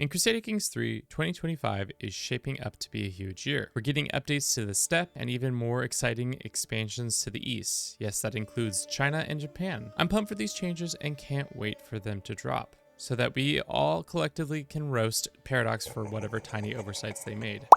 In Crusader Kings 3, 2025 is shaping up to be a huge year. We're getting updates to the steppe and even more exciting expansions to the east. Yes, that includes China and Japan. I'm pumped for these changes and can't wait for them to drop, so that we all collectively can roast Paradox for whatever tiny oversights they made.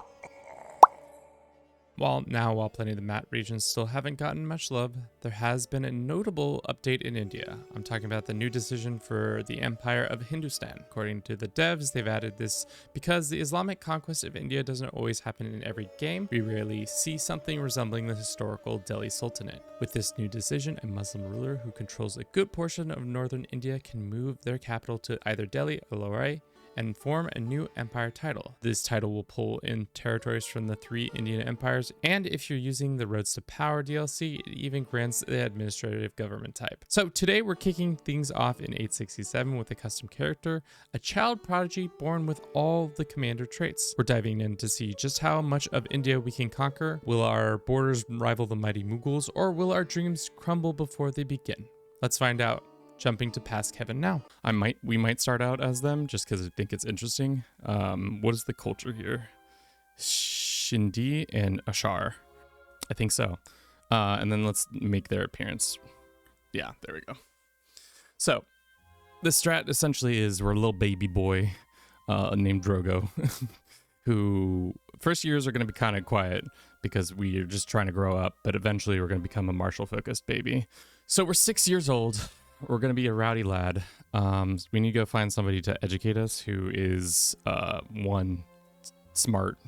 While plenty of the map regions still haven't gotten much love, there has been a notable update in India. I'm talking about the new decision for the Empire of Hindustan. According to the devs, they've added this because the Islamic conquest of India doesn't always happen in every game. We rarely see something resembling the historical Delhi Sultanate. With this new decision, a Muslim ruler who controls a good portion of northern India can move their capital to either Delhi or Lahore and form a new empire title. This title will pull in territories from the 3 Indian empires, and if you're using the Roads to Power DLC, it even grants the administrative government type. So today we're kicking things off in 867 with a custom character, a child prodigy born with all the commander traits. We're diving in to see just how much of India we can conquer. Will our borders rival the mighty Mughals, or will our dreams crumble before they begin? Let's find out. Jumping to past Kevin now. We might start out as them just because I think it's interesting. What is the culture here? Shindi and Ashar. I think so. And then let's make their appearance. Yeah, there we go. So the strat essentially is we're a little baby boy named Drogo who first years are going to be kind of quiet because we are just trying to grow up, but eventually we're going to become a martial focused baby. So we're 6 years old. We're going to be a rowdy lad. We need to go find somebody to educate us who is, one, smart.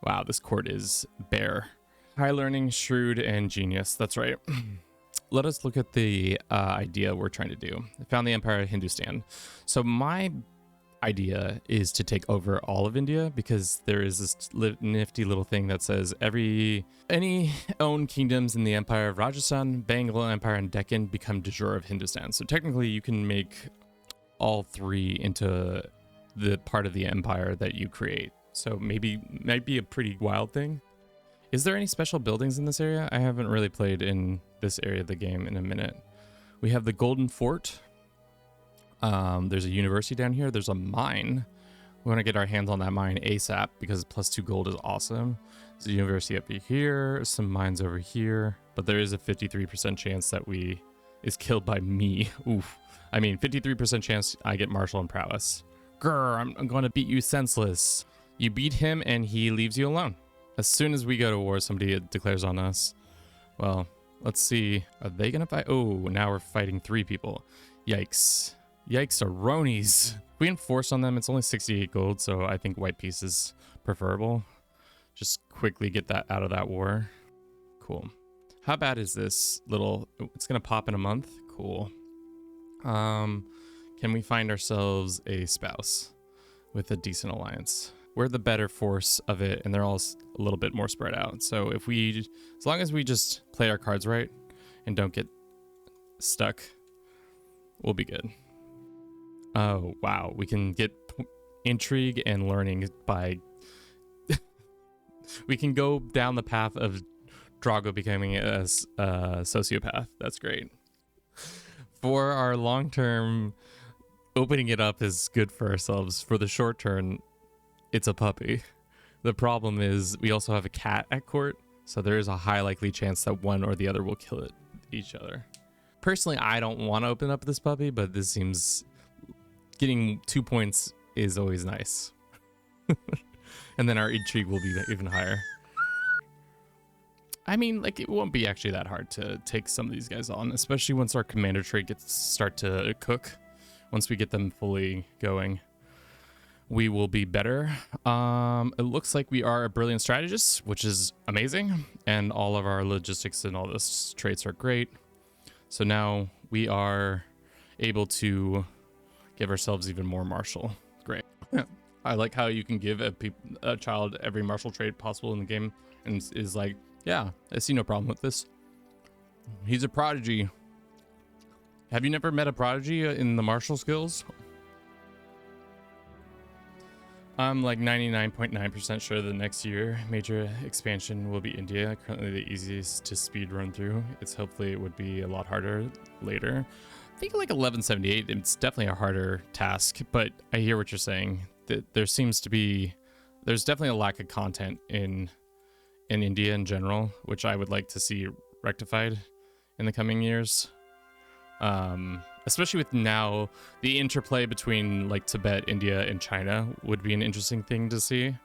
Wow, this court is bare. High learning, shrewd, and genius. That's right. Let us look at the idea we're trying to do. I found the Empire of Hindustan. So my idea is to take over all of India because there is this nifty little thing that says any owned kingdoms in the Empire of Rajasthan, Bengal Empire, and Deccan become de jure of Hindustan. So technically you can make all 3 into the part of the empire that you create. So might be a pretty wild thing. Is there any special buildings in this area? I haven't really played in this area of the game in a minute. We have the Golden Fort. There's a university down here. There's a mine. We want to get our hands on that mine ASAP because +2 gold is awesome. There's a university up here, some mines over here, but there is a 53% chance that is killed by me. Oof. I mean, 53% chance I get martial and prowess. Grr, I'm going to beat you senseless. You beat him and he leaves you alone. As soon as we go to war, somebody declares on us. Well, let's see. Are they going to fight? Oh, now we're fighting 3 people. Yikes. Yikes-a-ronies. If we enforce on them, it's only 68 gold, so I think white piece is preferable. Just quickly get that out of that war. Cool. How bad is this little... It's going to pop in a month? Cool. Can we find ourselves a spouse with a decent alliance? We're the better force of it, and they're all a little bit more spread out. So as long as we just play our cards right and don't get stuck, we'll be good. Oh, wow. We can get intrigue and learning by... We can go down the path of Drago becoming a sociopath. That's great. For our long-term, opening it up is good for ourselves. For the short term, it's a puppy. The problem is we also have a cat at court, so there is a high likely chance that one or the other will kill each other. Personally, I don't want to open up this puppy, but this seems... Getting 2 points is always nice. And then our intrigue will be even higher. I mean, like, it won't be actually that hard to take some of these guys on, especially once our commander trait start to cook. Once we get them fully going, we will be better. It looks like we are a brilliant strategist, which is amazing. And all of our logistics and all those traits are great. So now we are able to... give ourselves even more martial. Great. I like how you can give a child every martial trait possible in the game and is like, yeah, I see no problem with this. He's a prodigy. Have you never met a prodigy in the martial skills? I'm like 99.9% sure the next year major expansion will be India. Currently the easiest to speed run through. Hopefully it would be a lot harder later. I think like 1178, it's definitely a harder task, but I hear what you're saying. there seems to be, there's definitely a lack of content in India in general, which I would like to see rectified in the coming years. Especially with now the interplay between like Tibet, India, and China would be an interesting thing to see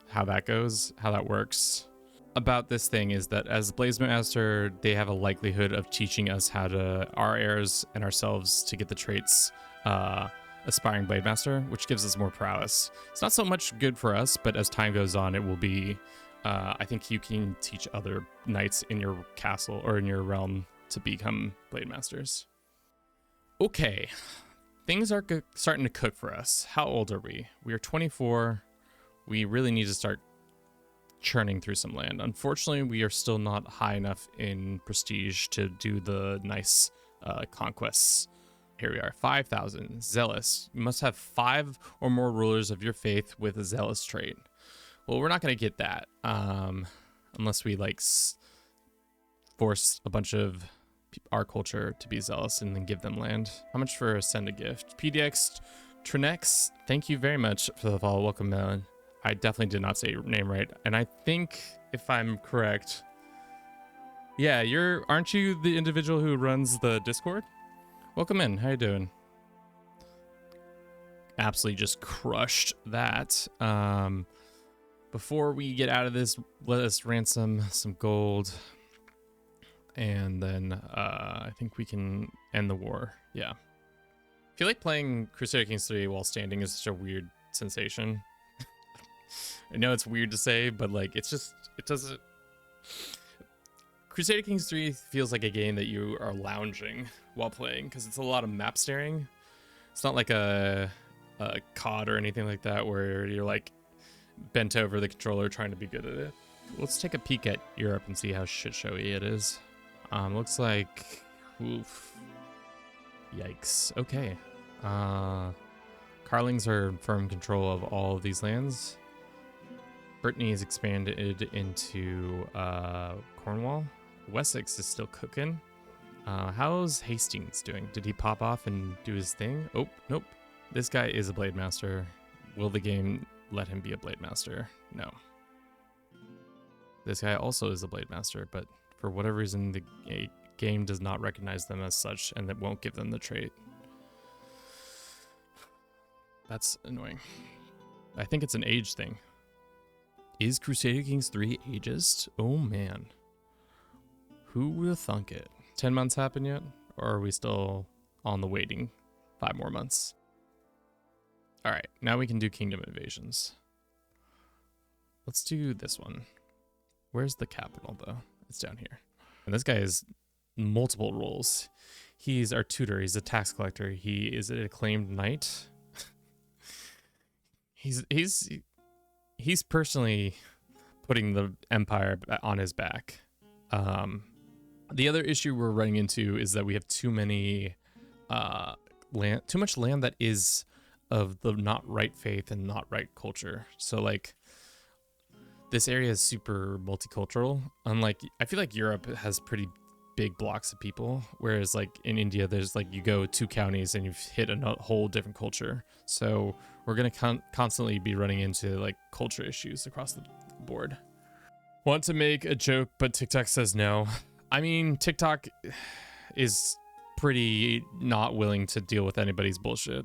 how that goes, how that works. About this thing is that as Blaze Master, they have a likelihood of teaching us how to, our heirs and ourselves, to get the traits aspiring Blade Master, which gives us more prowess. It's not so much good for us, but as time goes on, it will be, I think you can teach other knights in your castle or in your realm to become Blade Masters. Okay, things are starting to cook for us. How old are we? We are 24. We really need to start churning through some land. Unfortunately, we are still not high enough in prestige to do the nice conquests. Here we are, 5,000. Zealous. You must have 5 or more rulers of your faith with a zealous trait. Well, we're not going to get that unless we like force a bunch of our culture to be zealous and then give them land. How much for send a gift? PDX Trinex, thank you very much for the follow. Welcome, Melon. I definitely did not say your name right, and I think if I'm correct, yeah, aren't you the individual who runs the Discord? Welcome in. How you doing? Absolutely just crushed that. Before we get out of this, let us ransom some gold, and then I think we can end the war. Yeah. I feel like playing Crusader Kings 3 while standing is such a weird sensation. I know it's weird to say, but like it doesn't. Crusader Kings 3 feels like a game that you are lounging while playing because it's a lot of map staring. It's not like a COD or anything like that where you're like bent over the controller trying to be good at it. Let's take a peek at Europe and see how shit showy it is. Looks like, oof, yikes. Okay. Carlings are in firm control of all of these lands. Brittany is expanded into Cornwall. Wessex is still cooking. How's Hastings doing? Did he pop off and do his thing? Oh, nope. This guy is a Blade Master. Will the game let him be a Blade Master? No. This guy also is a Blade Master, but for whatever reason, the game does not recognize them as such, and it won't give them the trait. That's annoying. I think it's an age thing. Is Crusader Kings 3 ageist? Oh man. Who would have thunk it? 10 months happened yet? Or are we still on the waiting 5 more months? Alright, now we can do kingdom invasions. Let's do this one. Where's the capital though? It's down here. And this guy has multiple roles. He's our tutor, he's a tax collector, he is an acclaimed knight. He's personally putting the empire on his back. The other issue we're running into is that we have too much land that is of the not right faith and not right culture. So like this area is super multicultural. Unlike, I feel like Europe has pretty big blocks of people, whereas like in India, there's like you go 2 counties and you've hit a whole different culture. So we're gonna constantly be running into like culture issues across the board. Want to make a joke, but TikTok says no. I mean, TikTok is pretty not willing to deal with anybody's bullshit.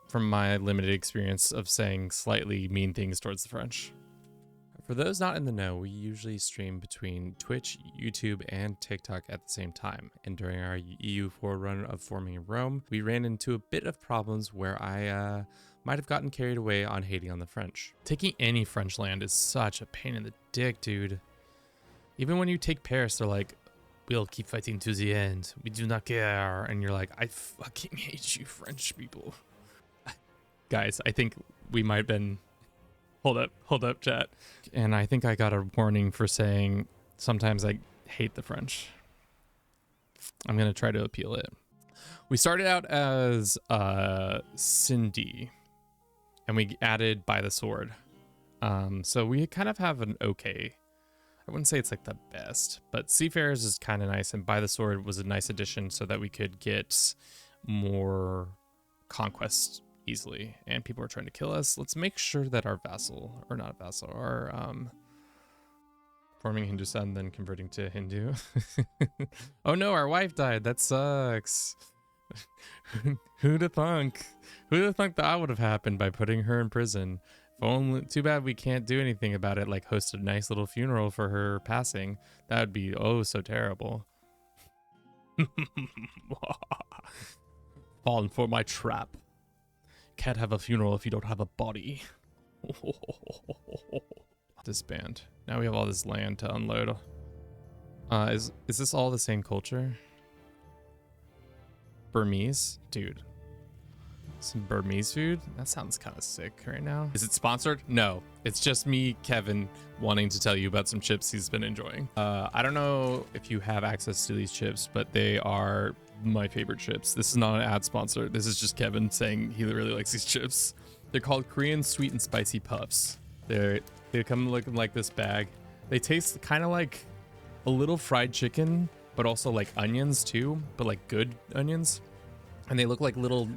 From my limited experience of saying slightly mean things towards the French. For those not in the know, we usually stream between Twitch, YouTube, and TikTok at the same time. And during our EU4 run of forming Rome, we ran into a bit of problems where I might have gotten carried away on hating on the French. Taking any French land is such a pain in the dick, dude. Even when you take Paris, they're like, we'll keep fighting to the end. We do not care. And you're like, I fucking hate you, French people. Guys, I think we might have been... Hold up, chat. And I think I got a warning for saying sometimes I hate the French. I'm going to try to appeal it. We started out as Cindy, and we added by the sword. So we kind of have an okay... I wouldn't say it's like the best, but Seafarers is kind of nice, and by the sword was a nice addition so that we could get more conquest easily, and people are trying to kill us. Let's make sure that our vassal, or not vassal, our forming Hindustan, then converting to Hindu. Oh no, our wife died. That sucks. Who'd have thunk? Who'd have thunk that would have happened by putting her in prison? If only, too bad we can't do anything about it, like host a nice little funeral for her passing. That would be oh so terrible. Fallen for my trap. Can't have a funeral if you don't have a body. Disband. Now we have all this land to unload. Is this all the same culture? Burmese? Dude. Some Burmese food? That sounds kind of sick right now. Is it sponsored? No. It's just me, Kevin, wanting to tell you about some chips he's been enjoying. I don't know if you have access to these chips, but they are my favorite chips. This is not an ad sponsor. This is just Kevin saying he really likes these chips. They're called Korean sweet and spicy puffs. They come looking like this bag. They taste kind of like a little fried chicken, but also like onions too, but like good onions. And they look like little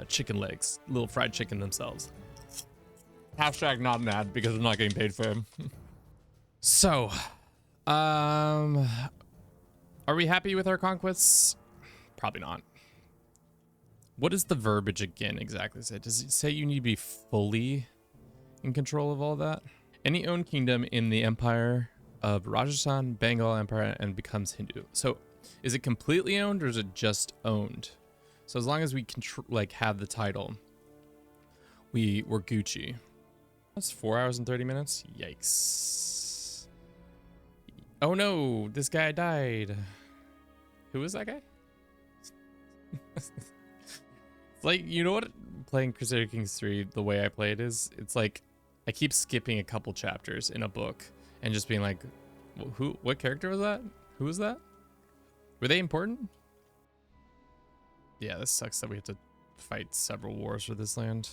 chicken legs, little fried chicken themselves. Hashtag not an ad because I'm not getting paid for them. So, are we happy with our conquests? Probably not. What is the verbiage again exactly say? Does it say you need to be fully in control of all that? Any owned kingdom in the Empire of Rajasthan, Bengal Empire, and becomes Hindu. So is it completely owned or is it just owned? So as long as we have the title, we're Gucci. That's 4 hours and 30 minutes. Yikes. Oh no, this guy died. Who is that guy? It's like, you know what? Playing Crusader Kings 3, the way I play it is, it's like I keep skipping a couple chapters in a book and just being like, what character was that? Who was that? Were they important? Yeah, this sucks that we have to fight several wars for this land.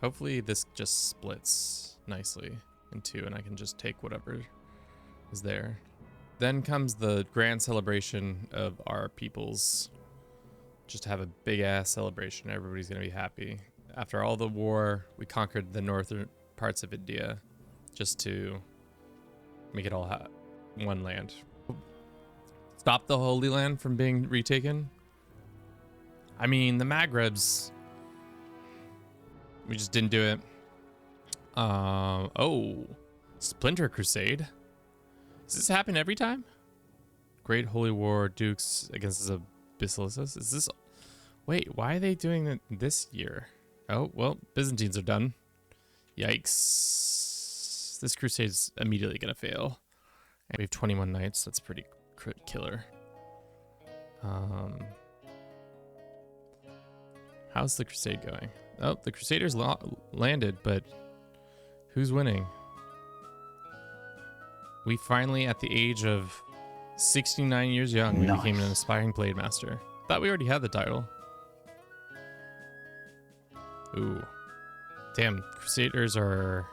Hopefully this just splits nicely in two and I can just take whatever is there. Then comes the grand celebration of our peoples. Just have a big ass celebration. Everybody's gonna be happy. After all the war, we conquered the northern parts of India just to make it all one land. Stop the Holy Land from being retaken. I mean, the Maghrebs, we just didn't do it. Oh, Splintered Crusade. Does this happen every time? Great Holy War, Dukes against the Basilicus. Is this? Wait, why are they doing it this year? Oh, well, Byzantines are done. Yikes. This crusade's immediately gonna fail. And we have 21 knights. That's pretty killer. How's the crusade going? Oh, the crusaders landed, but who's winning? We finally, at the age of 69 years young, we became an aspiring blade master. Thought we already had the title. Ooh. Damn, Crusaders are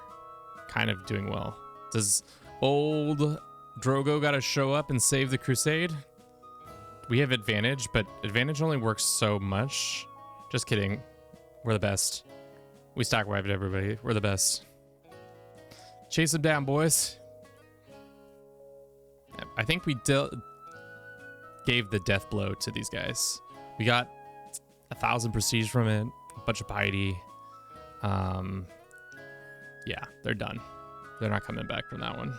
kind of doing well. Does old Drogo gotta show up and save the crusade? We have advantage, but advantage only works so much. Just kidding. We're the best. We stack wiped everybody. We're the best. Chase them down, boys. I think we gave the death blow to these guys. We got 1,000 prestige from it, a bunch of piety. Yeah, they're done. They're not coming back from that one.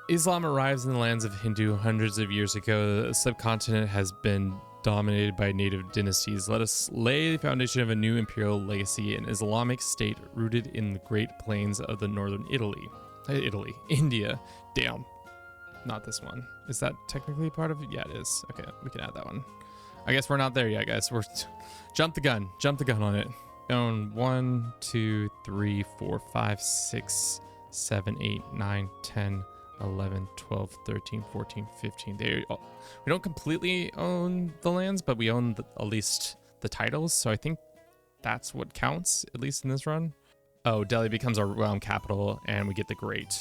Islam arrives in the lands of Hindu hundreds of years ago. The subcontinent has been dominated by native dynasties. Let us lay the foundation of a new imperial legacy, an Islamic state rooted in the great plains of the northern India. Damn. Not this one. Is that technically part of it? Yeah, it is. Okay, we can add that one. I guess we're not there yet, guys. We're jump the gun on it. Own 1, 2, 3, 4, 5, 6, 7, 8, 9, 10, 11, 12, 13, 14, 15. We don't completely own the lands, but we own at least the titles. So I think that's what counts, at least in this run. Oh, Delhi becomes our realm capital and we get the great.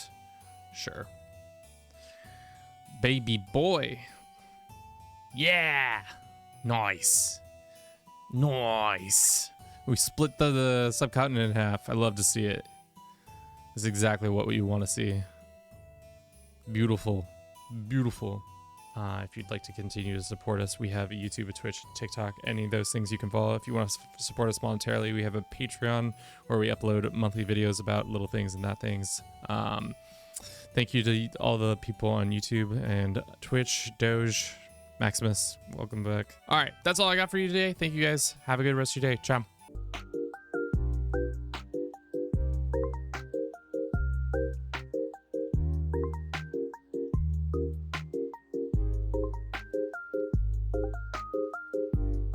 Sure. Baby boy. Yeah. Nice. Nice. We split the subcontinent in half. I love to see it. It's exactly what you want to see. Beautiful. Beautiful. If you'd like to continue to support us, we have a YouTube, a Twitch, TikTok, any of those things you can follow. If you want to support us monetarily, we have a Patreon where we upload monthly videos about little things and that things. Thank you to all the people on YouTube and Twitch, Doge, Maximus, welcome back. All right, that's all I got for you today. Thank you guys. Have a good rest of your day. Ciao.